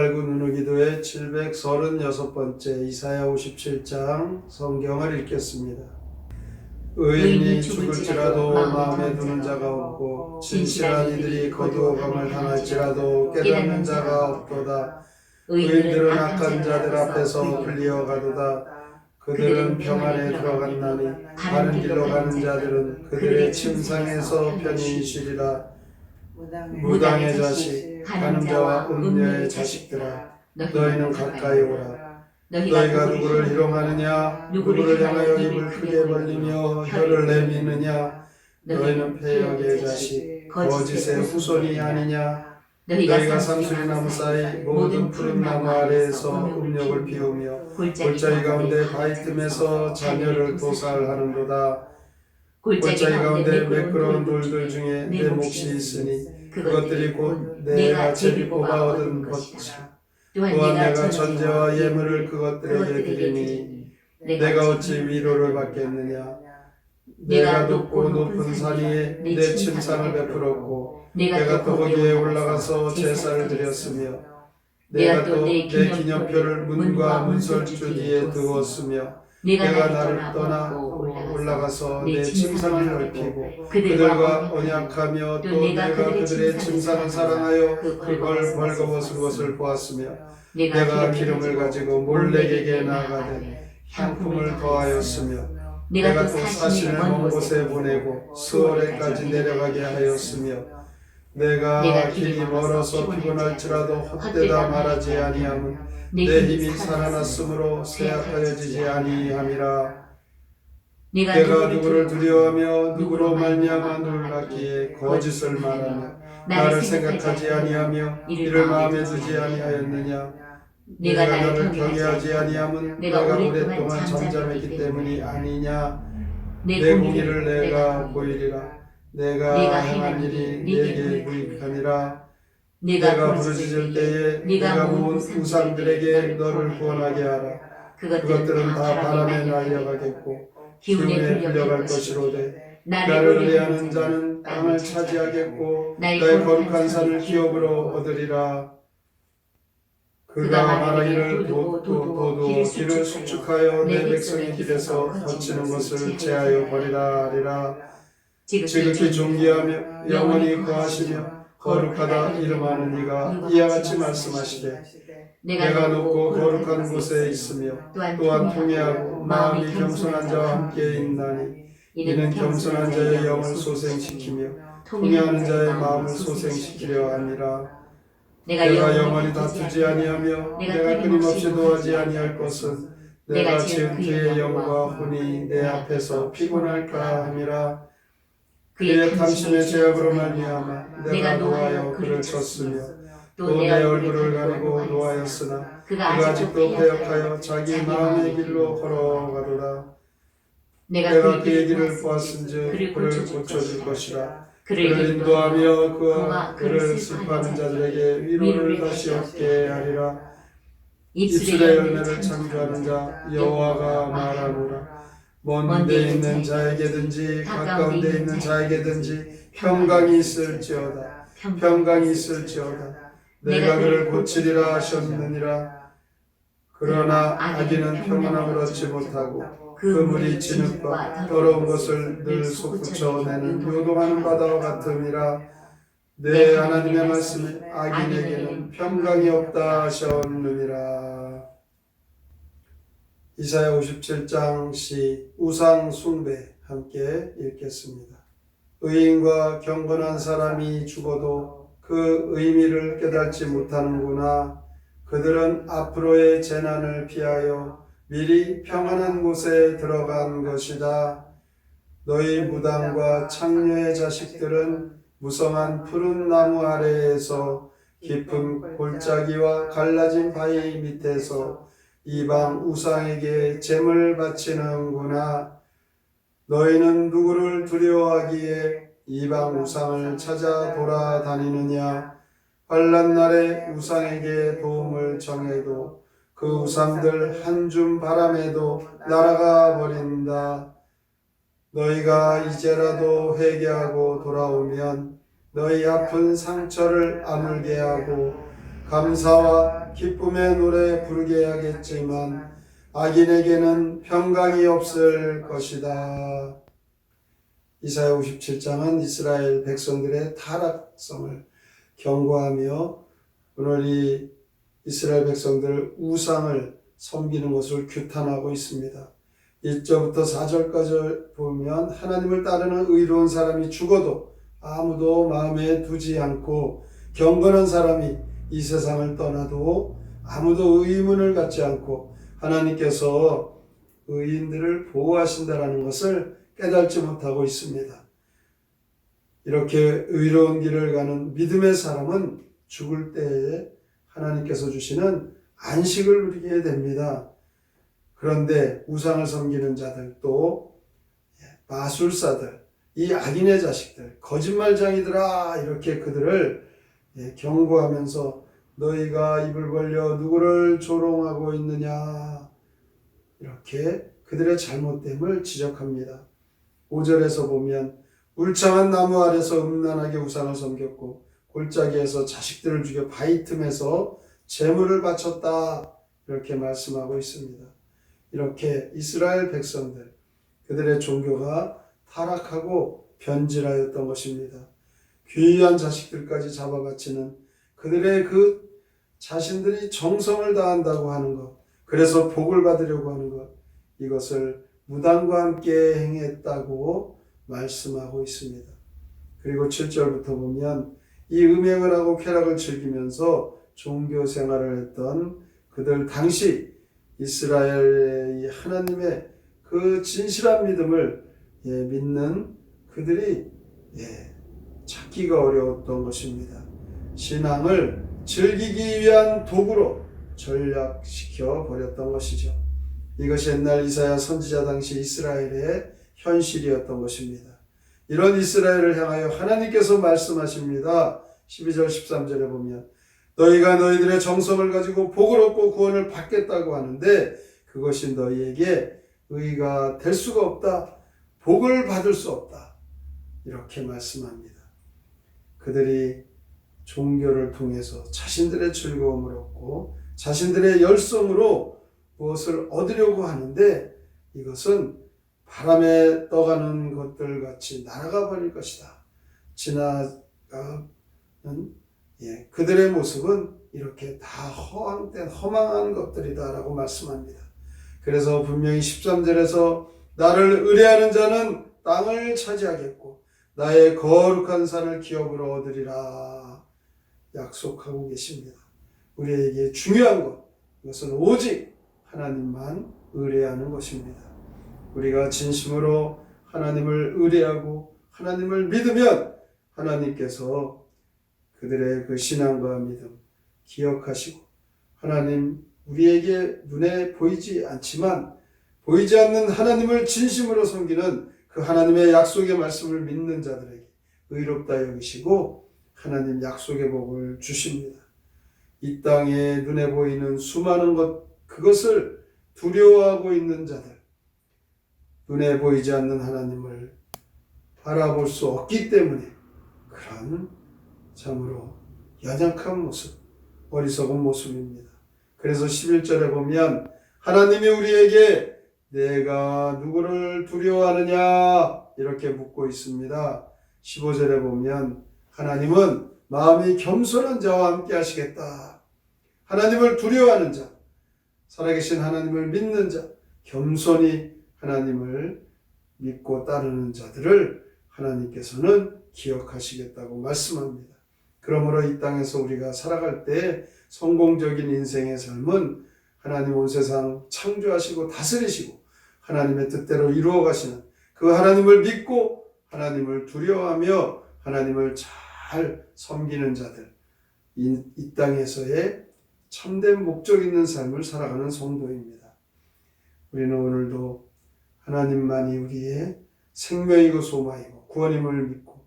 8구 누누기도의 736번째 이사야 57장 성경을 읽겠습니다. 의인이 죽을지라도 마음에 두는 자가 없고 진실한 이들이 거두어감을 당할지라도 깨닫는 자가 없도다. 의인들은 악한 자들 앞에서 불리어가도다. 그들은 평안에 들어갔나니 바른 길로 가는 자들은 그들의 침상에서 편히 쉬리라. 무당의 자식, 가는 자와 음녀의 자식들아, 너희는 가까이 오라. 너희가 누구를 희롱하느냐, 누구를 향하여 입을 크게 벌리며 혀를 내미느냐. 너희는 패역의 자식, 거짓의 후손이 아니냐. 너희가 상수리나무 사이 모든 푸른 나무 아래에서 음욕을 피우며 골짜기 가운데 바위 틈에서 자녀를 도살하는도다. 골짜기 가운데 매끄러운 돌들 중에 내 몫이 있으니 그것들이 곧 내가 제비 뽑아 얻은 것이라. 또한 내가 전제와 예물을 그것들에게 드리니 내가 어찌 위로를 받겠느냐. 내가 높고 높은 산 위에 내 침상을 베풀었고 내가 또 거기에 올라가서 제사를 드렸으며 내가 또 내 기념표를 문과 문설주 뒤에 두었으며 내가 나를 떠나 올라가서 내 침상을 넓히고 그들과 언약하며 또 내가 그들의 침상을 사랑하여 그걸 벌거벗은 것을 보았으며 내가 기름을 가지고 몰렉에게 나아가되 향품을 더하였으며 내가 또 사신을 먼 곳에 보내고 스월에까지 내려가게 하였으며 내가 길이 멀어서 피곤할지라도 헛되다 말하지 아니함은 내 힘이 살아났으므로 쇠약하여지지 아니함이라. 내가 누구를 두려워하며 누구로 말미암아 놀랐기에 거짓을 말하며 나를 생각하지 아니하며 이를 마음에 두지 아니하였느냐. 내가 너를 경외하지 아니함은 내가 오랫동안 잠잠했기 때문이 아니냐. 내 공의를 내가 보이리라. 내가 행한 일이 네게 유익하니라. 내가 부르짖을 때에 네가 모은 우상들에게 너를 구원하게 하라. 그것들은 다 바람에 날려가겠고 기운에 불려갈 것이로되 나를 의뢰하는 자는 땅을 차지하겠고 나의 거룩한 산을 기업으로 얻으리라. 그가 말하기를 도도 길을 숙축하여 내 백성의 길에서 거치는 것을 제하여 버리라 하리라. 지극히 존귀하며 영원히 거하시며 거룩하다 이름하는 이가 이와 같이 말씀하시되 내가 높고 거룩한 곳에 있으며 또한 통회하고 마음이 겸손한 자와 함께 있나니 이는 겸손한 자의 영을 소생시키며 통회하는 자의 마음을 소생시키려 함이라. 내가 영원히 다투지 아니하며 내가 끊임없이 노하지 아니할 것은 내가 지은 그의 영과 혼이 내 앞에서 피곤할까 함이라. 그의 탐심의 죄악으로 말미암아 내가 노하여 그를 쳤으며 또 내 얼굴을 가리고 노하였으나 그가 아직도 패역하여 자기 마음의 길로 걸어가도다. 내가 그의 길을 보았은즉 그를 고쳐줄 것이라. 그를 인도하며 그와 그를 슬퍼하는 자들에게 위로를 다시 얻게 하리라. 입술의 열매를 창조하는 자 여호와가 말하노라. 먼 데 있는 자에게든지 가까운 데 있는 자에게든지 평강이 있을지어다. 평강이 있을지어다. 내가 그를 고치리라 하셨느니라. 그러나 악인은 평안함을 얻지 못하고 그물이 진흙과 더러운 것을 늘 솟구쳐내는 요동하는 바다와 같음이라. 내 하나님의 말씀이 악인에게는 평강이 없다 하셨느니라. 이사야 57장 시 우상 숭배 함께 읽겠습니다. 의인과 경건한 사람이 죽어도 그 의미를 깨닫지 못하는구나. 그들은 앞으로의 재난을 피하여 미리 평안한 곳에 들어간 것이다. 너희 무당과 창녀의 자식들은 무성한 푸른 나무 아래에서 깊은 골짜기와 갈라진 바위 밑에서 이방 우상에게 제물 바치는구나. 너희는 누구를 두려워하기에 이방 우상을 찾아 돌아다니느냐. 환난 날에 우상에게 도움을 청해도 그 우상들 한 줌 바람에도 날아가 버린다. 너희가 이제라도 회개하고 돌아오면 너희 아픈 상처를 아물게 하고 감사와 기쁨의 노래 부르게 하겠지만 악인에게는 평강이 없을 것이다. 이사야 57장은 이스라엘 백성들의 타락성을 경고하며 오늘 이 이스라엘 백성들 우상을 섬기는 것을 규탄하고 있습니다. 1절부터 4절까지 보면 하나님을 따르는 의로운 사람이 죽어도 아무도 마음에 두지 않고 경건한 사람이 이 세상을 떠나도 아무도 의문을 갖지 않고 하나님께서 의인들을 보호하신다라는 것을 깨닫지 못하고 있습니다. 이렇게 의로운 길을 가는 믿음의 사람은 죽을 때에 하나님께서 주시는 안식을 누리게 됩니다. 그런데 우상을 섬기는 자들 또 마술사들, 이 악인의 자식들, 거짓말쟁이들아 이렇게 그들을 경고하면서 너희가 입을 벌려 누구를 조롱하고 있느냐 이렇게 그들의 잘못됨을 지적합니다. 5절에서 보면 울창한 나무 아래서 음란하게 우상을 섬겼고 골짜기에서 자식들을 죽여 바위 틈에서 제물을 바쳤다 이렇게 말씀하고 있습니다. 이렇게 이스라엘 백성들 그들의 종교가 타락하고 변질하였던 것입니다. 귀한 자식들까지 잡아바치는 그들의 그 자신들이 정성을 다한다고 하는 것, 그래서 복을 받으려고 하는 것, 이것을 무당과 함께 행했다고 말씀하고 있습니다. 그리고 7절부터 보면 이 음행을 하고 쾌락을 즐기면서 종교 생활을 했던 그들 당시 이스라엘의 하나님의 그 진실한 믿음을 믿는 그들이 찾기가 어려웠던 것입니다. 신앙을 즐기기 위한 도구로 전락시켜 버렸던 것이죠. 이것이 옛날 이사야 선지자 당시 이스라엘의 현실이었던 것입니다. 이런 이스라엘을 향하여 하나님께서 말씀하십니다. 12절 13절에 보면 너희가 너희들의 정성을 가지고 복을 얻고 구원을 받겠다고 하는데 그것이 너희에게 의가 될 수가 없다. 복을 받을 수 없다. 이렇게 말씀합니다. 그들이 종교를 통해서 자신들의 즐거움을 얻고 자신들의 열성으로 무엇을 얻으려고 하는데 이것은 바람에 떠가는 것들 같이 날아가 버릴 것이다. 지나가는 그들의 모습은 이렇게 다 허황된 허망한 것들이다 라고 말씀합니다. 그래서 분명히 13절에서 나를 의뢰하는 자는 땅을 차지하겠고 나의 거룩한 산을 기업으로 얻으리라 약속하고 계십니다. 우리에게 중요한 것, 이것은 오직 하나님만 의뢰하는 것입니다. 우리가 진심으로 하나님을 의뢰하고 하나님을 믿으면 하나님께서 그들의 그 신앙과 믿음 기억하시고 하나님 우리에게 눈에 보이지 않지만 보이지 않는 하나님을 진심으로 섬기는 그 하나님의 약속의 말씀을 믿는 자들에게 의롭다 여기시고 하나님 약속의 복을 주십니다. 이 땅에 눈에 보이는 수많은 것 그것을 두려워하고 있는 자들 눈에 보이지 않는 하나님을 바라볼 수 없기 때문에 그런 참으로 연약한 모습, 어리석은 모습입니다. 그래서 11절에 보면 하나님이 우리에게 내가 누구를 두려워하느냐 이렇게 묻고 있습니다. 15절에 보면 하나님은 마음이 겸손한 자와 함께 하시겠다. 하나님을 두려워하는 자, 살아계신 하나님을 믿는 자, 겸손히 하나님을 믿고 따르는 자들을 하나님께서는 기억하시겠다고 말씀합니다. 그러므로 이 땅에서 우리가 살아갈 때 성공적인 인생의 삶은 하나님 온 세상 창조하시고 다스리시고 하나님의 뜻대로 이루어 가시는 그 하나님을 믿고 하나님을 두려워하며 하나님을 잘 섬기는 자들, 이 땅에서의 참된 목적 있는 삶을 살아가는 성도입니다. 우리는 오늘도 하나님만이 우리의 생명이고 소망이고 구원임을 믿고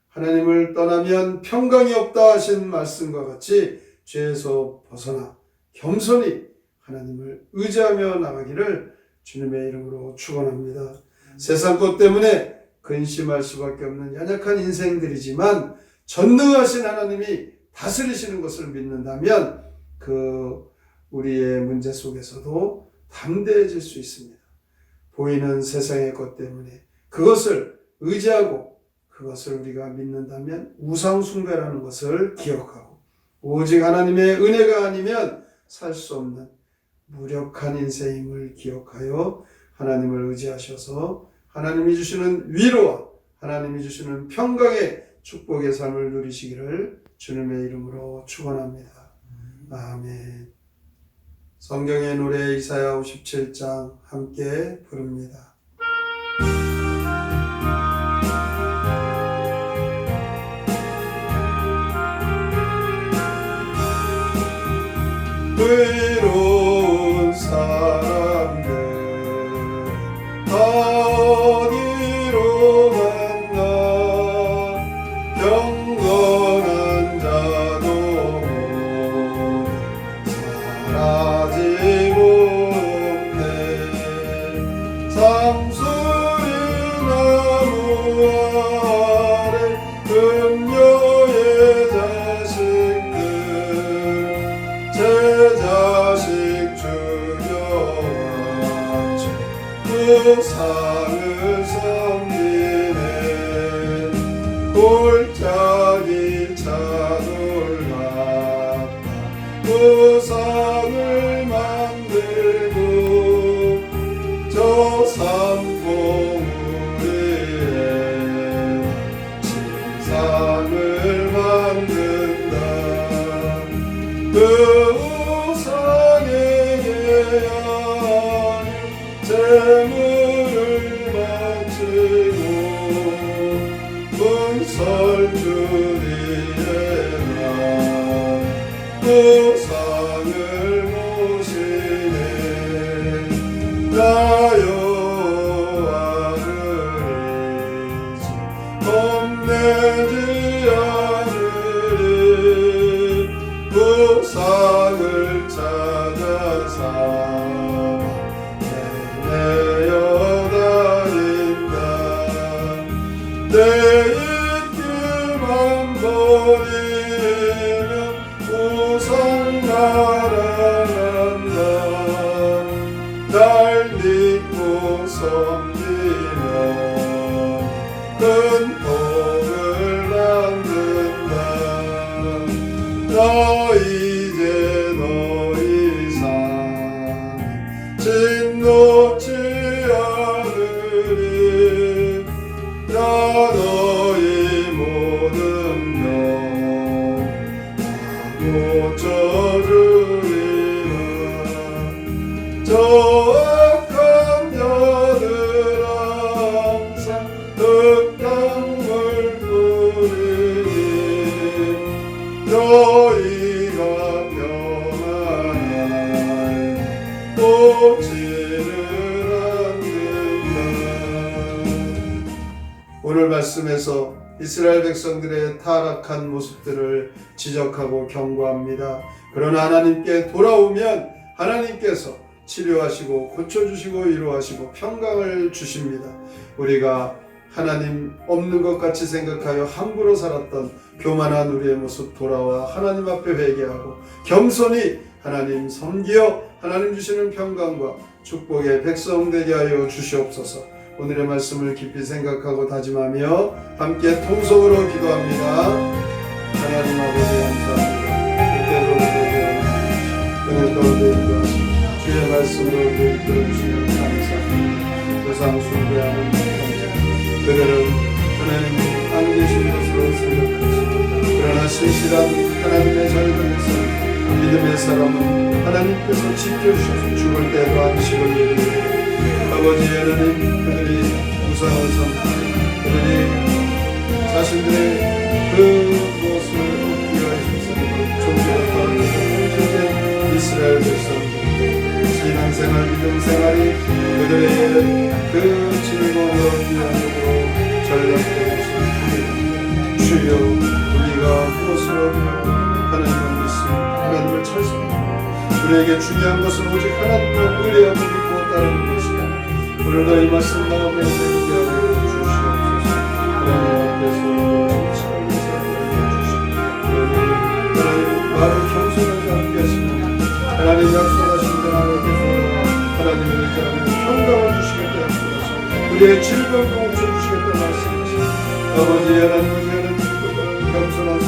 하나님을 떠나면 평강이 없다 하신 말씀과 같이 죄에서 벗어나 겸손히 하나님을 의지하며 나가기를 주님의 이름으로 축원합니다. 세상 것 때문에 근심할 수밖에 없는 연약한 인생들이지만 전능하신 하나님이 다스리시는 것을 믿는다면 우리의 문제 속에서도 담대해질 수 있습니다. 보이는 세상의 것 때문에 그것을 의지하고 그것을 우리가 믿는다면 우상 숭배라는 것을 기억하고 오직 하나님의 은혜가 아니면 살 수 없는 무력한 인생임을 기억하여 하나님을 의지하셔서 하나님이 주시는 위로와 하나님이 주시는 평강의 축복의 삶을 누리시기를 주님의 이름으로 축원합니다. 아멘. 성경의 노래 이사야 57장 함께 부릅니다. 의로운 사람들 어디로 갔나 경건한 자도 사라지고 없네. 상수리 나무 아래 음녀의 자식들 제 자식 죽여가지고 그 상을 섬기네. 골짜기 차돌같다 그 상을 만들고 저 산봉우리에 신상을 만든다. 그 우상의 예하여 재물을 바치고 문설주리에나 그 상을 모시네. 나 여호와를 잊지 험내지 않으리. 그 상을 찾아서 헤매어 다닌다. 내 입길만 버리면 우상 날아간다. 날 믿고 섬기면 큰 복을 받는다. 나 이제 더 이상 진노치 않으리. 나 너희 모든 병 다 고쳐주리라. 저 악한 자들 항상 흙탕물 뿌리니 너희가 평안하여 오지를 않는다. 오늘 말씀에서 이스라엘 백성들의 타락한 모습들을 지적하고 경고합니다. 그러나 하나님께 돌아오면 하나님께서 치료하시고 고쳐주시고 위로하시고 평강을 주십니다. 우리가 하나님 없는 것 같이 생각하여 함부로 살았던 교만한 우리의 모습 돌아와 하나님 앞에 회개하고 겸손히 하나님 섬기어 하나님 주시는 평강과 축복의 백성 되게 하여 주시옵소서. 오늘의 말씀을 깊이 생각하고 다짐하며 함께 통성으로 기도합니다. 하나님 아버지 감사합니다. 은혜 가운데 인도하시고 주의 말씀으로 우리를 이끌어주시면 감사합니다. 우상 숭배하는 감사. 그들은 하나님 안 계신 것으로 생각하십니다. 그러나 신실한 하나님의 절근에서 믿음의 사람은 하나님께서 지켜주셔서 죽을 때도 안식을 누리고 아버지 하나님 그들이 우상을 섬기고 그들이 자신들의 그 무엇을 얻기 위하여 힘쓰고 종교를 떠나는 현재 이스라엘 백성들 신앙생활 믿음생활이 그들의 그 즐거움을 얻기 위함으로 전락되고 있습니다. 주여 우리가 무엇을 얻으며 하나님을 믿습니다. 하나님을 찬송합니다. 우리에게 중요한 것은 오직 하나님을 의뢰하고 믿고 따르는 것이다. 오늘도 이 말씀 마음에 새기게 하여 주시옵소서. 하나님 앞에서 정치하게 하여 주시옵소서. 나를 겸손하게 함께 하시며 하나님 약속하신 대로 하나님의 의지하며 평강을 주시겠다 약속하시며 우리의 질병도 고쳐주시겠다 말씀하시며 아버지 하나님 겸손한